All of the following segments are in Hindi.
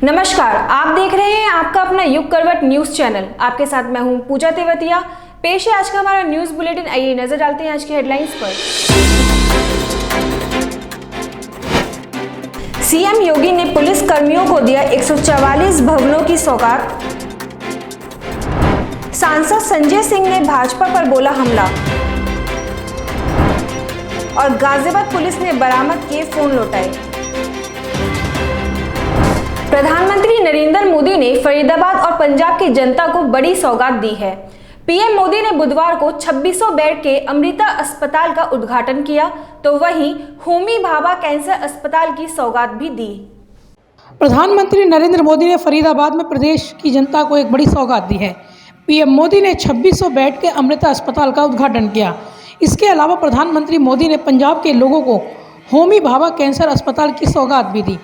नमस्कार, आप देख रहे हैं आपका अपना युग करवट न्यूज चैनल। आपके साथ मैं हूं पूजा तेवतिया। पेश है आज का हमारा न्यूज बुलेटिन। आइए नजर डालते हैं आज की हेडलाइंस पर। सीएम योगी ने पुलिस कर्मियों को दिया 144 भवनों की सौगात। सांसद संजय सिंह ने भाजपा पर बोला हमला। और गाजियाबाद पुलिस ने बरामद किए फोन लौटाए। प्रधानमंत्री नरेंद्र मोदी ने फरीदाबाद और पंजाब की जनता को बड़ी सौगात दी है। पीएम मोदी ने बुधवार को 2600 बेड के अमृता अस्पताल का उद्घाटन किया, तो वहीं होमी भाभा कैंसर अस्पताल की सौगात भी दी। प्रधानमंत्री नरेंद्र मोदी ने फरीदाबाद में प्रदेश की जनता को एक बड़ी सौगात दी है। पीएम मोदी ने 2600 बेड के अमृता अस्पताल का उद्घाटन किया। इसके अलावा प्रधानमंत्री मोदी ने पंजाब के लोगों को होमी भाभा कैंसर अस्पताल की सौगात भी दी।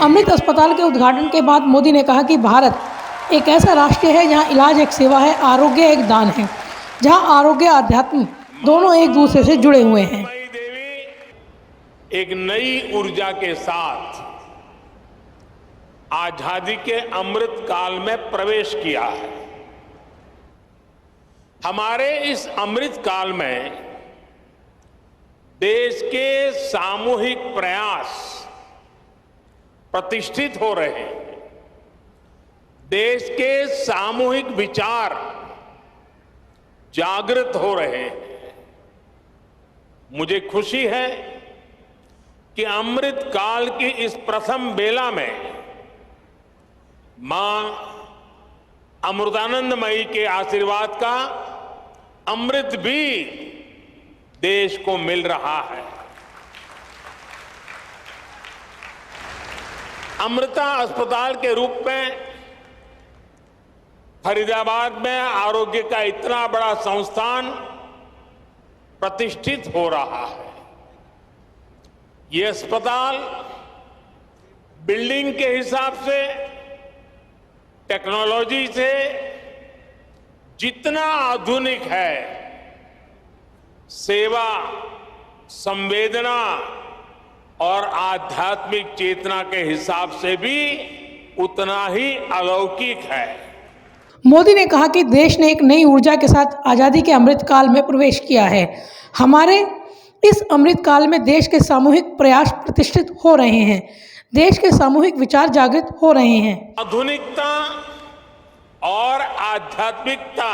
अमृत अस्पताल के उद्घाटन के बाद मोदी ने कहा कि भारत एक ऐसा राष्ट्र है जहां इलाज एक सेवा है, आरोग्य एक दान है, जहां आरोग्य आध्यात्म दोनों एक दूसरे से जुड़े हुए हैं। देवी एक नई ऊर्जा के साथ आजादी के अमृत काल में प्रवेश किया है। हमारे इस अमृत काल में देश के सामूहिक प्रयास प्रतिष्ठित हो रहे हैं। देश के सामूहिक विचार जागृत हो रहे हैं। मुझे खुशी है कि अमृत काल की इस प्रथम बेला में मां अमृतानंदमयी के आशीर्वाद का अमृत भी देश को मिल रहा है। अमृता अस्पताल के रूप में फरीदाबाद में आरोग्य का इतना बड़ा संस्थान प्रतिष्ठित हो रहा है। ये अस्पताल बिल्डिंग के हिसाब से, टेक्नोलॉजी से जितना आधुनिक है, सेवा, संवेदना और आध्यात्मिक चेतना के हिसाब से भी उतना ही अलौकिक है। मोदी ने कहा कि देश ने एक नई ऊर्जा के साथ आजादी के अमृत काल में प्रवेश किया है। हमारे इस अमृत काल में देश के सामूहिक प्रयास प्रतिष्ठित हो रहे हैं, देश के सामूहिक विचार जागृत हो रहे हैं। आधुनिकता और आध्यात्मिकता,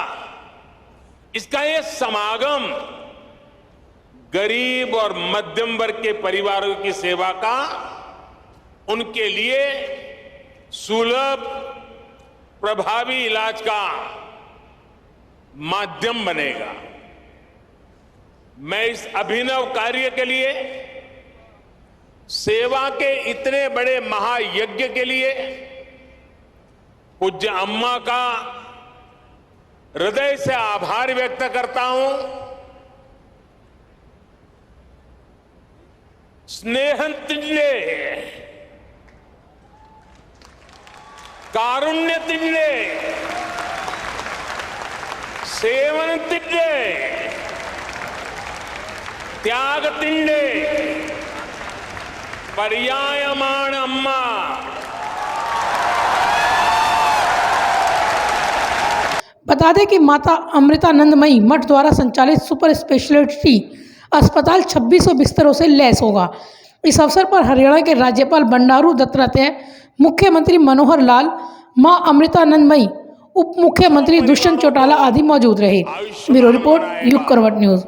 इसका ये समागम गरीब और मध्यम वर्ग के परिवारों की सेवा का उनके लिए सुलभ प्रभावी इलाज का माध्यम बनेगा। मैं इस अभिनव कार्य के लिए, सेवा के इतने बड़े महायज्ञ के लिए पूज्य अम्मा का हृदय से आभार व्यक्त करता हूं। स्नेहं तिन्ने, कारुण्य तिन्ने, सेवन तिन्ने, त्याग तिन्ने, पर्यायमान अम्मा। बता दें कि माता अमृतानंदमयी मठ द्वारा संचालित सुपर स्पेशलिटी अस्पताल 2600 बिस्तरों से लैस होगा। इस अवसर पर हरियाणा के राज्यपाल बंडारू दत्तात्रेय, मुख्यमंत्री मनोहर लाल, मां अमृतानंदमयी, उप मुख्यमंत्री दुष्यंत चौटाला आदि मौजूद रहे। ब्यूरो रिपोर्ट, युग करवट न्यूज।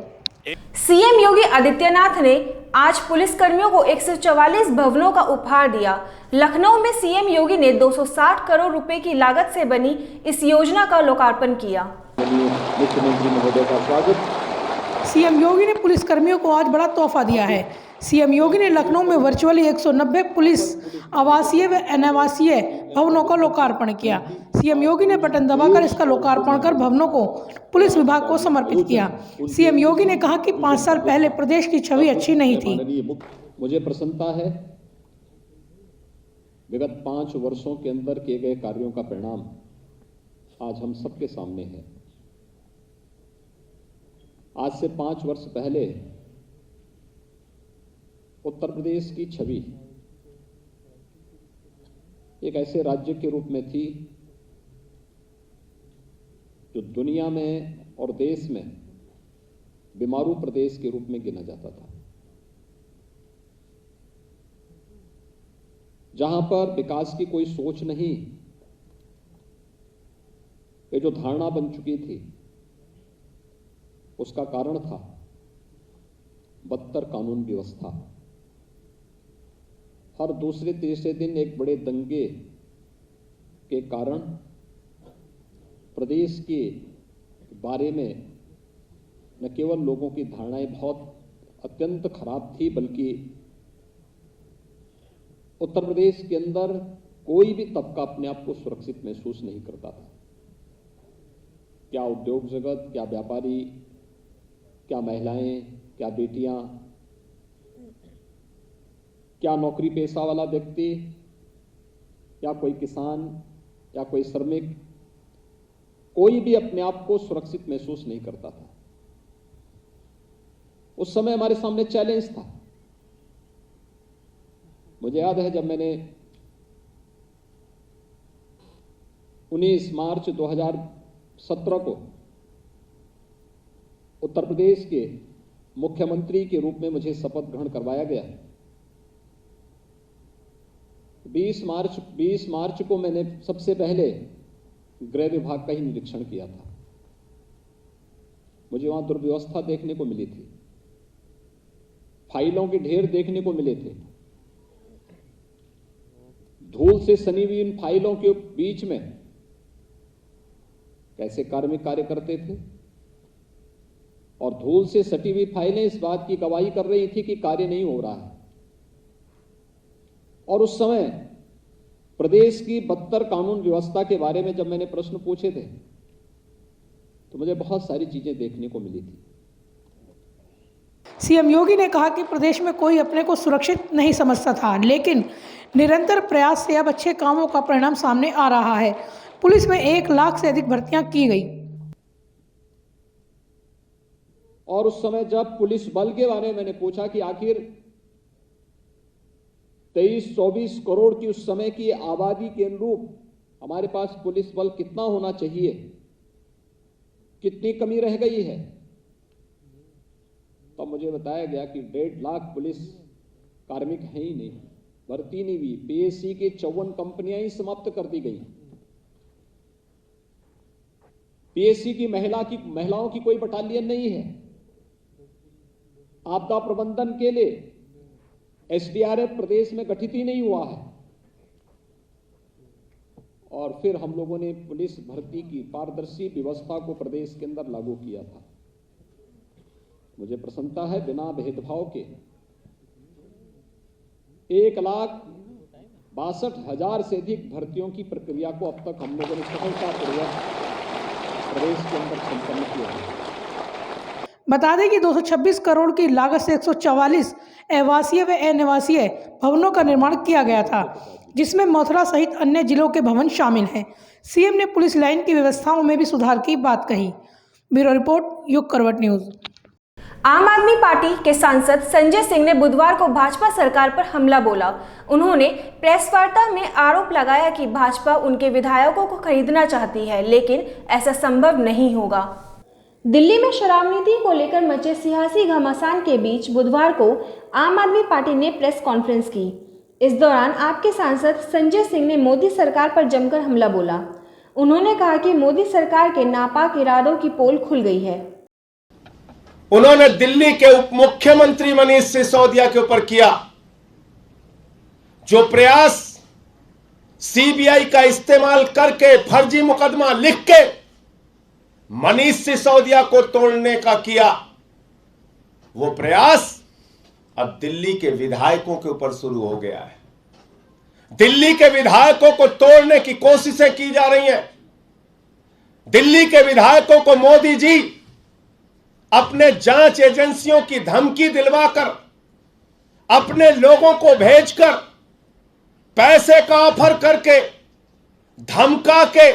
सीएम योगी आदित्यनाथ ने आज पुलिस कर्मियों को 144 भवनों का उपहार दिया। लखनऊ में सीएम योगी ने 260 करोड़ रुपए की लागत से बनी इस योजना का लोकार्पण किया। मुख्यमंत्री महोदय का स्वागत। सीएम योगी ने पुलिस कर्मियों को आज बड़ा तोहफा दिया है। सीएम योगी ने लखनऊ में वर्चुअली 190 पुलिस आवासीय व अनावासीय भवनों का लोकार्पण किया। सीएम योगी ने बटन दबाकर इसका लोकार्पण कर भवनों को पुलिस विभाग को समर्पित किया। सीएम योगी ने कहा कि 5 साल पहले प्रदेश की छवि अच्छी नहीं थी। मुझे प्रसन्नता है विगत 5 वर्षों के अंदर किए गए कार्यों का परिणाम आज हम सबके सामने है। आज से 5 वर्ष पहले उत्तर प्रदेश की छवि एक ऐसे राज्य के रूप में थी जो दुनिया में और देश में बीमारू प्रदेश के रूप में गिना जाता था, जहां पर विकास की कोई सोच नहीं, ये जो धारणा बन चुकी थी उसका कारण था बदतर कानून व्यवस्था। हर दूसरे तीसरे दिन एक बड़े दंगे के कारण प्रदेश के बारे में न केवल लोगों की धारणाएं बहुत अत्यंत खराब थी, बल्कि उत्तर प्रदेश के अंदर कोई भी तबका अपने आप को सुरक्षित महसूस नहीं करता था। क्या उद्योग जगत, क्या व्यापारी, क्या महिलाएं, क्या बेटियां, क्या नौकरी पेशा वाला व्यक्ति, या कोई किसान, या कोई श्रमिक, कोई भी अपने आप को सुरक्षित महसूस नहीं करता था। उस समय हमारे सामने चैलेंज था। मुझे याद है जब मैंने 19 मार्च 2017 को उत्तर प्रदेश के मुख्यमंत्री के रूप में मुझे शपथ ग्रहण करवाया गया। 20 मार्च को मैंने सबसे पहले गृह विभाग का ही निरीक्षण किया था। मुझे वहां दुर्व्यवस्था देखने को मिली थी, फाइलों के ढेर देखने को मिले थे, धूल से सनी हुई इन फाइलों के बीच में कैसे कार्मिक कार्य करते थे, और धूल से सटी हुई फाइलें इस बात की गवाही कर रही थी कि कार्य नहीं हो रहा है। और उस समय प्रदेश की बदतर कानून व्यवस्था के बारे में जब मैंने प्रश्न पूछे थे तो मुझे बहुत सारी चीजें देखने को मिली थी। सीएम योगी ने कहा कि प्रदेश में कोई अपने को सुरक्षित नहीं समझता था, लेकिन निरंतर प्रयास से अब अच्छे कामों का परिणाम सामने आ रहा है। पुलिस में 1 लाख से अधिक भर्तियां की गई। और उस समय जब पुलिस बल के बारे में मैंने पूछा कि आखिर 23-24 करोड़ की उस समय की आबादी के अनुरूप हमारे पास पुलिस बल कितना होना चाहिए, कितनी कमी रह गई है, तो मुझे बताया गया कि 1.5 लाख पुलिस कार्मिक है ही नहीं, भर्ती नहीं हुई। पीएससी की 54 कंपनियां ही समाप्त कर दी गई। पीएससी की महिलाओं की कोई बटालियन नहीं है। आपदा प्रबंधन के लिए एसडीआरएफ प्रदेश में गठित ही नहीं हुआ है। और फिर हम लोगों ने पुलिस भर्ती की पारदर्शी व्यवस्था को प्रदेश के अंदर लागू किया था। मुझे प्रसन्नता है, बिना भेदभाव के 1,62,000 से अधिक भर्तियों की प्रक्रिया को अब तक हम लोगों ने सफलतापूर्वक प्रदेश के अंदर संपन्न किया है। बता दें कि 226 करोड़ की लागत से 144 आवासीय व अनिवासीय भवनों का निर्माण किया गया था, जिसमें मथुरा सहित अन्य जिलों के भवन शामिल हैं। सीएम ने पुलिस लाइन की व्यवस्थाओं में भी सुधार की बात कही। ब्यूरो रिपोर्ट, युग करवट न्यूज। आम आदमी पार्टी के सांसद संजय सिंह ने बुधवार को भाजपा सरकार पर हमला बोला। उन्होंने प्रेस वार्ता में आरोप लगाया कि भाजपा उनके विधायकों को खरीदना चाहती है, लेकिन ऐसा संभव नहीं होगा। दिल्ली में शराब नीति को लेकर मचे सियासी घमासान के बीच बुधवार को आम आदमी पार्टी ने प्रेस कॉन्फ्रेंस की। इस दौरान आपके सांसद संजय सिंह ने मोदी सरकार पर जमकर हमला बोला। उन्होंने कहा कि मोदी सरकार के नापाक इरादों की पोल खुल गई है। उन्होंने दिल्ली के उप मुख्यमंत्री मनीष सिसोदिया के ऊपर किया जो प्रयास सीबीआई का इस्तेमाल करके फर्जी मुकदमा लिख के मनीष सिसोदिया को तोड़ने का किया, वो प्रयास अब दिल्ली के विधायकों के ऊपर शुरू हो गया है। दिल्ली के विधायकों को तोड़ने की कोशिशें की जा रही हैं। दिल्ली के विधायकों को मोदी जी अपने जांच एजेंसियों की धमकी दिलवाकर, अपने लोगों को भेजकर पैसे का ऑफर करके, धमका के,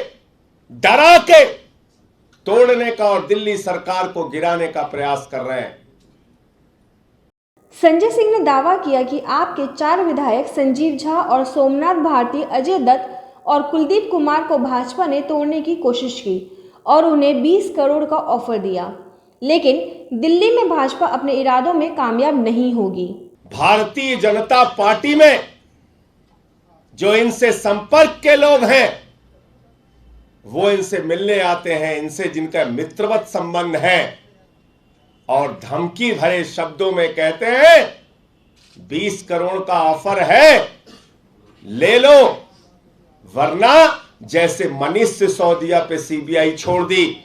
डरा के तोड़ने का और दिल्ली सरकार को गिराने का प्रयास कर रहे हैं। संजय सिंह ने दावा किया कि आपके 4 विधायक संजीव झा और सोमनाथ भारती, अजय दत्त और कुलदीप कुमार को भाजपा ने तोड़ने की कोशिश की और उन्हें 20 करोड़ का ऑफर दिया, लेकिन दिल्ली में भाजपा अपने इरादों में कामयाब नहीं होगी। भारतीय जनता पार्टी में जो इनसे संपर्क के लोग हैं वो इनसे मिलने आते हैं, इनसे जिनका मित्रवत संबंध है और धमकी भरे शब्दों में कहते हैं 20 करोड़ का ऑफर है, ले लो, वरना जैसे मनीष सिसोदिया पे सीबीआई छोड़ दी,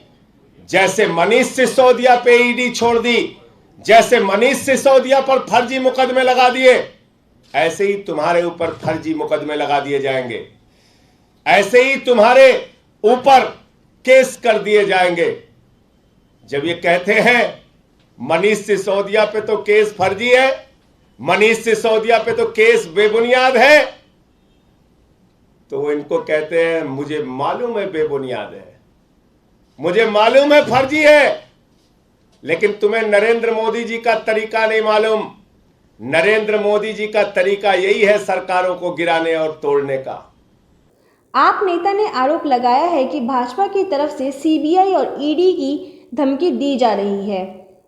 जैसे मनीष सिसोदिया पे ईडी छोड़ दी, जैसे मनीष सिसोदिया पर फर्जी मुकदमे लगा दिए, ऐसे ही तुम्हारे ऊपर फर्जी मुकदमे लगा दिए जाएंगे, ऐसे ही तुम्हारे ऊपर केस कर दिए जाएंगे। जब ये कहते हैं मनीष सिसोदिया पे तो केस फर्जी है, मनीष सिसोदिया पे तो केस बेबुनियाद है, तो वो इनको कहते हैं मुझे मालूम है बेबुनियाद है, मुझे मालूम है फर्जी है, लेकिन तुम्हें नरेंद्र मोदी जी का तरीका नहीं मालूम। नरेंद्र मोदी जी का तरीका यही है सरकारों को गिराने और तोड़ने का। आप नेता ने आरोप लगाया है कि भाजपा की तरफ से सीबीआई और ईडी की धमकी दी जा रही है,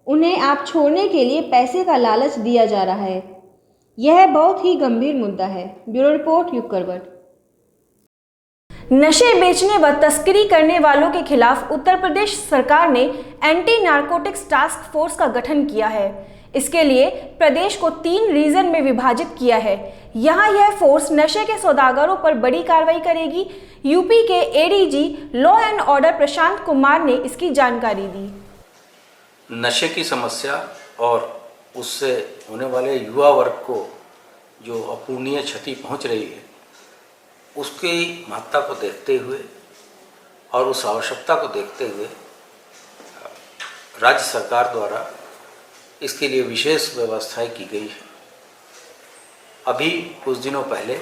उन्हें आप छोड़ने के लिए पैसे का लालच दिया जा रहा है। यह बहुत ही गंभीर मुद्दा है। ब्यूरो रिपोर्ट, युग करवट। नशे बेचने व तस्करी करने वालों के खिलाफ उत्तर प्रदेश सरकार ने एंटी नारकोटिक्स टास्क फोर्स का गठन किया है। इसके लिए प्रदेश को 3 रीजन में विभाजित किया है। यहाँ यह फोर्स नशे के सौदागरों पर बड़ी कार्रवाई करेगी। यूपी के ADG law and order Prashant Kumar ने इसकी जानकारी दी। नशे की समस्या और उससे होने वाले युवा वर्ग को जो अपूर्णीय क्षति पहुंच रही है, उसकी महत्ता को देखते हुए और उस आवश्यकता को देखते हुए राज्य सरकार द्वारा इसके लिए विशेष व्यवस्थाएं की गई है। अभी कुछ दिनों पहले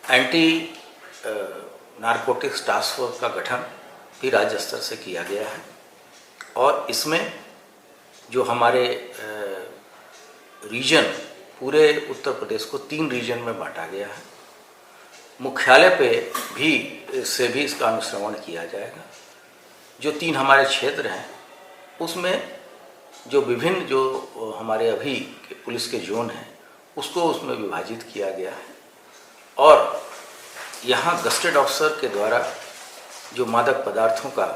एंटी नारकोटिक्स टास्क फोर्स का गठन भी राज्य स्तर से किया गया है और इसमें जो हमारे रीजन पूरे उत्तर प्रदेश को 3 रीजन में बांटा गया है। मुख्यालय पे भी से भी इसका अनुश्रवण किया जाएगा। जो 3 हमारे क्षेत्र हैं उसमें जो विभिन्न जो हमारे अभी के पुलिस के जोन हैं उसको उसमें विभाजित किया गया है और यहाँ गस्टेड ऑफिसर के द्वारा जो मादक पदार्थों का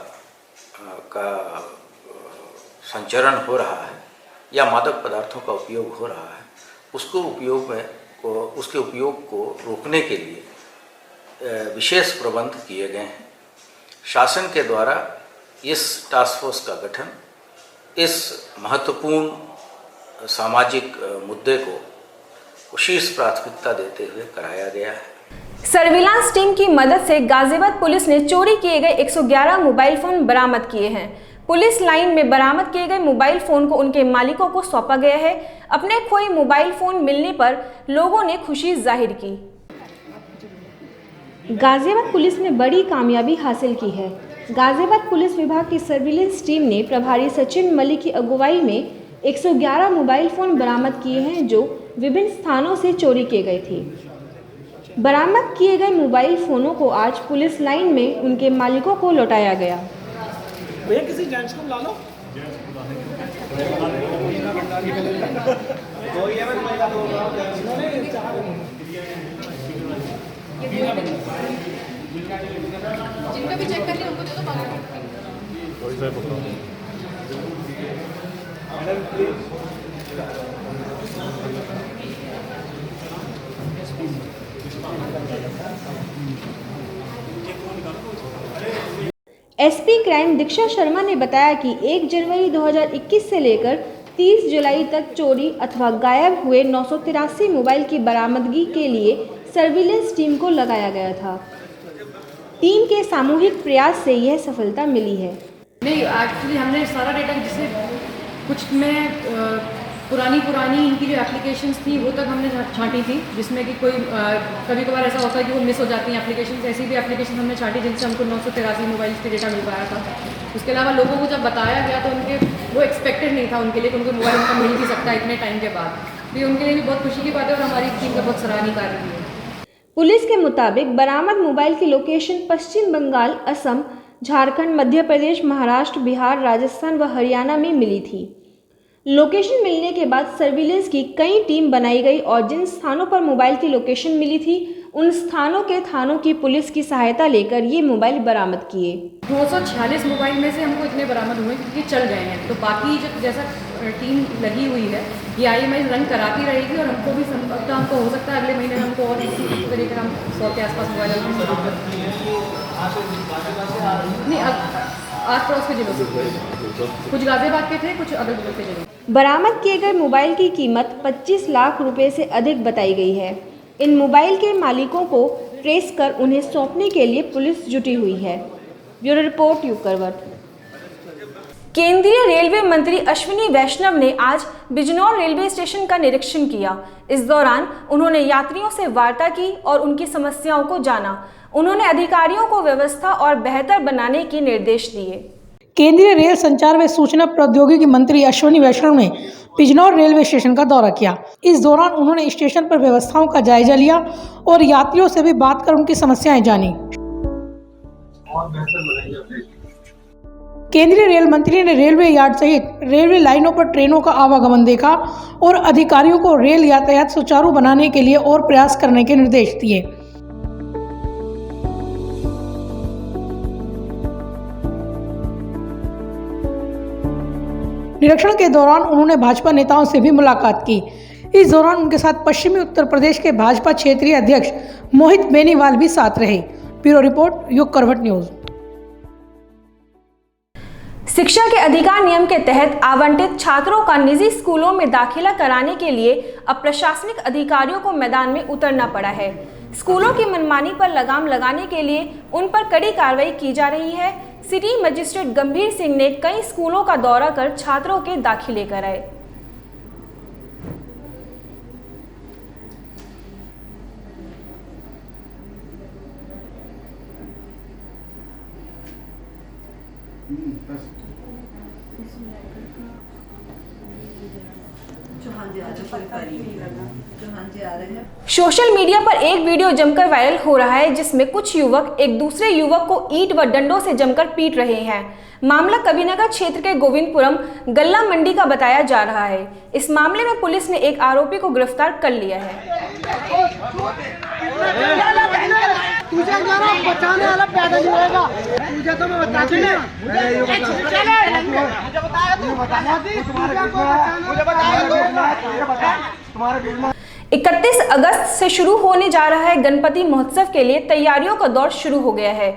संचरण हो रहा है या मादक पदार्थों का उपयोग हो रहा है, उसके उपयोग को रोकने के लिए विशेष प्रबंध किए गए हैं। शासन के द्वारा इस टास्क फोर्स का गठन इस महत्वपूर्ण सामाजिक मुद्दे को शीर्ष प्राथमिकता देते हुए कराया गया है। सर्विलांस टीम की मदद से गाजियाबाद पुलिस ने चोरी किए गए 111 मोबाइल फोन बरामद किए हैं। पुलिस लाइन में बरामद किए गए मोबाइल फोन को उनके मालिकों को सौंपा गया है। अपने खोए मोबाइल फोन मिलने पर लोगों ने खुशी जाहिर की। गाजियाबाद पुलिस ने बड़ी कामयाबी हासिल की है। गाजियाबाद पुलिस विभाग की सर्विलांस टीम ने प्रभारी सचिन मलिक की अगुवाई में 111 मोबाइल फोन बरामद किए हैं जो विभिन्न स्थानों से चोरी किए गए थे। बरामद किए गए मोबाइल फोनों को आज पुलिस लाइन में उनके मालिकों को लौटाया गया। भैया किसी जेंट्स को ला लो। जिनका भी चेक कर लिया उनको दे दो। एसपी क्राइम दीक्षा शर्मा ने बताया कि 1 जनवरी 2021 से लेकर 30 जुलाई तक चोरी अथवा गायब हुए 983 मोबाइल की बरामदगी के लिए सर्विलांस टीम को लगाया गया था। टीम के सामूहिक प्रयास से यह सफलता मिली है। नहीं, एक्चुअली हमने सारा डेटा जिसे कुछ में पुरानी इनकी जो एप्लीकेशंस थी वो तक हमने छांटी थी, जिसमें कि कोई कभी कभार ऐसा होता है कि वो मिस हो जाती हैं एप्लीकेशंस। ऐसी भी एप्लीकेशन हमने छांटी जिनसे हमको 983 मोबाइल्स के डेटा मिल पाया था। उसके अलावा लोगों को जब बताया गया तो उनके वो एक्सपेक्टेड नहीं था उनके लिए कि उनको मोबाइल उनका मिल भी सकता है इतने टाइम के बाद। भी उनके लिए भी बहुत खुशी की बात है और हमारी टीम का बहुत सराहनीय कार्य भी है। पुलिस के मुताबिक बरामद मोबाइल की लोकेशन पश्चिम बंगाल, असम, झारखंड, मध्य प्रदेश, महाराष्ट्र, बिहार, राजस्थान व हरियाणा में मिली थी। लोकेशन मिलने के बाद सर्विलेंस की कई टीम बनाई गई और जिन स्थानों पर मोबाइल की लोकेशन मिली थी उन स्थानों के थानों की पुलिस की सहायता लेकर ये मोबाइल बरामद किए। 246 मोबाइल में से हमको इतने बरामद हुए क्योंकि चल गए हैं। तो बाकी जो जैसा टीम लगी हुई है ये IMI रन कराती रहेगी और हमको भी हमको हो सकता है अगले महीने हमको और इसी तरीके हम 100 के आसपास मोबाइल नहीं आस पड़ोस के जिलों से, कुछ गाजियाबाद के थे, कुछ अदर जिलों के जिले। बरामद किए गए मोबाइल की कीमत 25 लाख रुपए से अधिक बताई गई है। इन मोबाइल के मालिकों को ट्रेस कर उन्हें सौंपने के लिए पुलिस जुटी हुई है। ब्यूरो रिपोर्ट युग करवट। केंद्रीय रेलवे मंत्री अश्विनी वैष्णव ने आज बिजनौर रेलवे स्टेशन का निरीक्षण किया। इस दौरान उन्होंने यात्रियों से वार्ता की और उनकी समस्याओं को जाना। उन्होंने अधिकारियों को व्यवस्था और बेहतर बनाने के निर्देश दिए। केंद्रीय रेल संचार व सूचना प्रौद्योगिकी मंत्री अश्विनी वैष्णव ने बिजनौर रेलवे स्टेशन का दौरा किया। इस दौरान उन्होंने स्टेशन पर व्यवस्थाओं का जायजा लिया और यात्रियों से भी बात कर उनकी समस्याएं जानी। केंद्रीय रेल मंत्री ने रेलवे यार्ड सहित रेलवे लाइनों पर ट्रेनों का आवागमन देखा और अधिकारियों को रेल यातायात सुचारू बनाने के लिए और प्रयास करने के निर्देश दिए। निरीक्षण के दौरान उन्होंने भाजपा नेताओं से भी मुलाकात की। इस दौरान उनके साथ पश्चिमी उत्तर प्रदेश के भाजपा क्षेत्रीय अध्यक्ष मोहित बेनीवाल भी साथ रहे। ब्यूरो रिपोर्ट, युग करवट न्यूज। शिक्षा के अधिकार नियम के तहत आवंटित छात्रों का निजी स्कूलों में दाखिला कराने के लिए अब प्रशासनिक अधिकारियों को मैदान में उतरना पड़ा है। स्कूलों की मनमानी पर लगाम लगाने के लिए उन पर कड़ी कार्रवाई की जा रही है। सिटी मजिस्ट्रेट गंभीर सिंह ने कई स्कूलों का दौरा कर छात्रों के दाखिले कराए। सोशल मीडिया पर एक वीडियो जमकर वायरल हो रहा है जिसमें कुछ युवक एक दूसरे युवक को ईंट व डंडों से जमकर पीट रहे हैं। मामला कबीरनगर क्षेत्र के गोविंदपुरम गल्ला मंडी का बताया जा रहा है। इस मामले में पुलिस ने एक आरोपी को गिरफ्तार कर लिया है। तुम्हारे 31 अगस्त से शुरू होने जा रहा है गणपति महोत्सव के लिए तैयारियों का दौर शुरू हो गया है।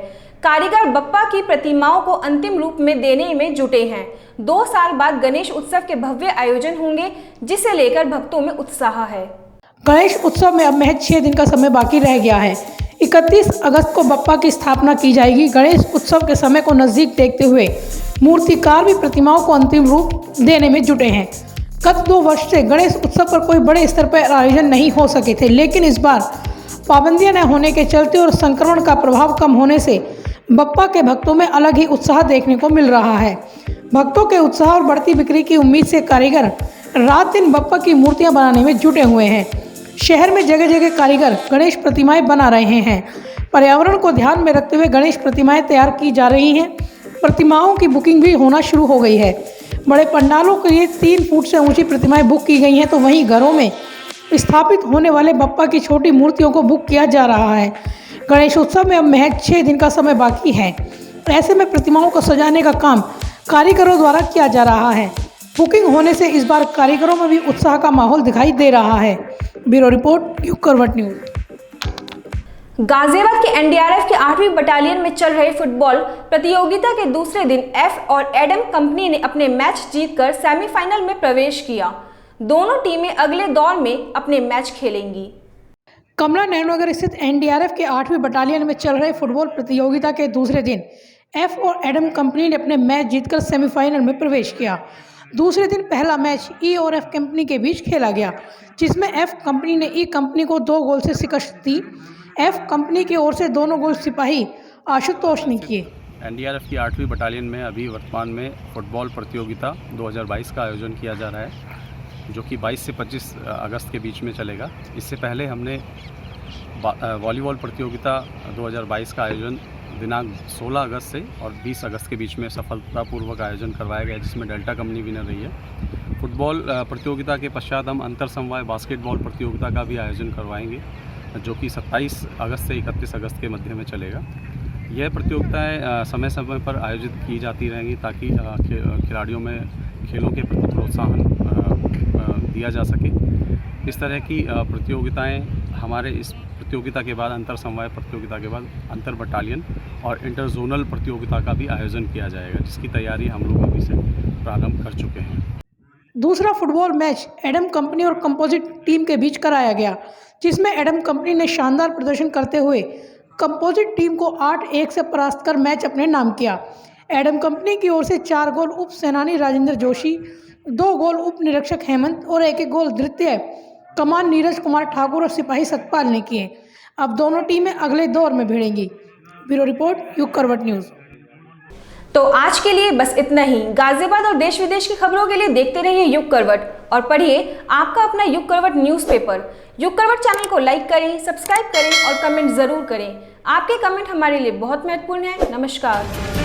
कारीगर बप्पा की प्रतिमाओं को अंतिम रूप में देने में जुटे हैं। 2 साल बाद गणेश उत्सव के भव्य आयोजन होंगे जिसे लेकर भक्तों में उत्साह है। गणेश उत्सव में अब महज 6 दिन का समय बाकी रह गया है। 31 अगस्त को बप्पा की स्थापना की जाएगी। गणेश उत्सव के समय को नजदीक देखते हुए मूर्तिकार भी प्रतिमाओं को अंतिम रूप देने में जुटे हैं। गत 2 वर्ष से गणेश उत्सव पर कोई बड़े स्तर पर आयोजन नहीं हो सके थे, लेकिन इस बार पाबंदियां न होने के चलते और संक्रमण का प्रभाव कम होने से बप्पा के भक्तों में अलग ही उत्साह देखने को मिल रहा है। भक्तों के उत्साह और बढ़ती बिक्री की उम्मीद से कारीगर रात दिन बप्पा की मूर्तियां बनाने में जुटे हुए हैं। शहर में जगह जगह कारीगर गणेश प्रतिमाएं बना रहे हैं। पर्यावरण को ध्यान में रखते हुए गणेश प्रतिमाएं तैयार की जा रही हैं। प्रतिमाओं की बुकिंग भी होना शुरू हो गई है। बड़े पंडालों के लिए 3 फुट से ऊंची प्रतिमाएं बुक की गई हैं, तो वहीं घरों में स्थापित होने वाले बप्पा की छोटी मूर्तियों को बुक किया जा रहा है। गणेश उत्सव में अब महज 6 दिन का समय बाकी है। ऐसे में प्रतिमाओं को सजाने का काम कारीगरों द्वारा किया जा रहा है। बुकिंग होने से इस बार कारीगरों में भी उत्साह का माहौल दिखाई दे रहा है। ब्यूरो रिपोर्ट, युग करवट न्यूज। गाजियाबाद के NDRF के 8वीं बटालियन में चल रहे फुटबॉल प्रतियोगिता के दूसरे दिन एफ और एडम कंपनी ने अपने मैच जीतकर सेमीफाइनल में प्रवेश किया। दोनों टीमें अगले दौर में अपने मैच खेलेंगी। कमला नेहरूनगर स्थित NDRF के 8वीं बटालियन में चल रहे फुटबॉल प्रतियोगिता के दूसरे दिन एफ और एडम कंपनी ने अपने मैच जीतकर सेमीफाइनल में प्रवेश किया। दूसरे दिन पहला मैच ई और एफ कंपनी के बीच खेला गया, जिसमें एफ कंपनी ने ई कंपनी को 2 गोल से शिकस्त दी। एफ कंपनी की ओर से दोनों गोल सिपाही आशुतोष ने किए। एनडीआरएफ की 8वीं बटालियन में अभी वर्तमान में फुटबॉल प्रतियोगिता 2022 का आयोजन किया जा रहा है, जो कि 22 से 25 अगस्त के बीच में चलेगा। इससे पहले हमने वॉलीबॉल प्रतियोगिता 2022 का आयोजन दिनांक 16 अगस्त से और 20 अगस्त के बीच में सफलतापूर्वक आयोजन करवाया गया, जिसमें डेल्टा कंपनी विनर रही है। फुटबॉल प्रतियोगिता के पश्चात हम अंतर समवाय बास्केटबॉल प्रतियोगिता का भी आयोजन करवाएंगे, जो कि 27 अगस्त से 31 अगस्त के मध्य में चलेगा। यह प्रतियोगिताएं समय समय पर आयोजित की जाती रहेंगी ताकि खिलाड़ियों में खेलों के प्रति प्रोत्साहन दिया जा सके। इस तरह की प्रतियोगिताएं हमारे इस प्रतियोगिता के बाद, अंतर समवाय प्रतियोगिता के बाद अंतर बटालियन और इंटर जोनल प्रतियोगिता का भी आयोजन किया जाएगा, जिसकी तैयारी हम लोग अभी से प्रारंभ कर चुके हैं। दूसरा फुटबॉल मैच एडम कंपनी और कंपोजिट टीम के बीच कराया गया, जिसमें एडम कंपनी ने शानदार प्रदर्शन करते हुए कंपोजिट टीम को 8-1 से परास्त कर मैच अपने नाम किया। एडम कंपनी की ओर से 4 गोल उप सेनानी राजेंद्र जोशी, 2 गोल उप निरीक्षक हेमंत और 1-1 गोल द्वितीय कमान नीरज कुमार ठाकुर और सिपाही सतपाल ने किए। अब दोनों टीमें अगले दौर में भिड़ेंगी। ब्यूरो रिपोर्ट, युग करवट न्यूज़। तो आज के लिए बस इतना ही। गाजियाबाद और देश विदेश की खबरों के लिए देखते रहिए युग करवट और पढ़िए आपका अपना युग करवट न्यूज़पेपर। युग करवट चैनल को लाइक करें, सब्सक्राइब करें और कमेंट जरूर करें। आपके कमेंट हमारे लिए बहुत महत्वपूर्ण है। नमस्कार।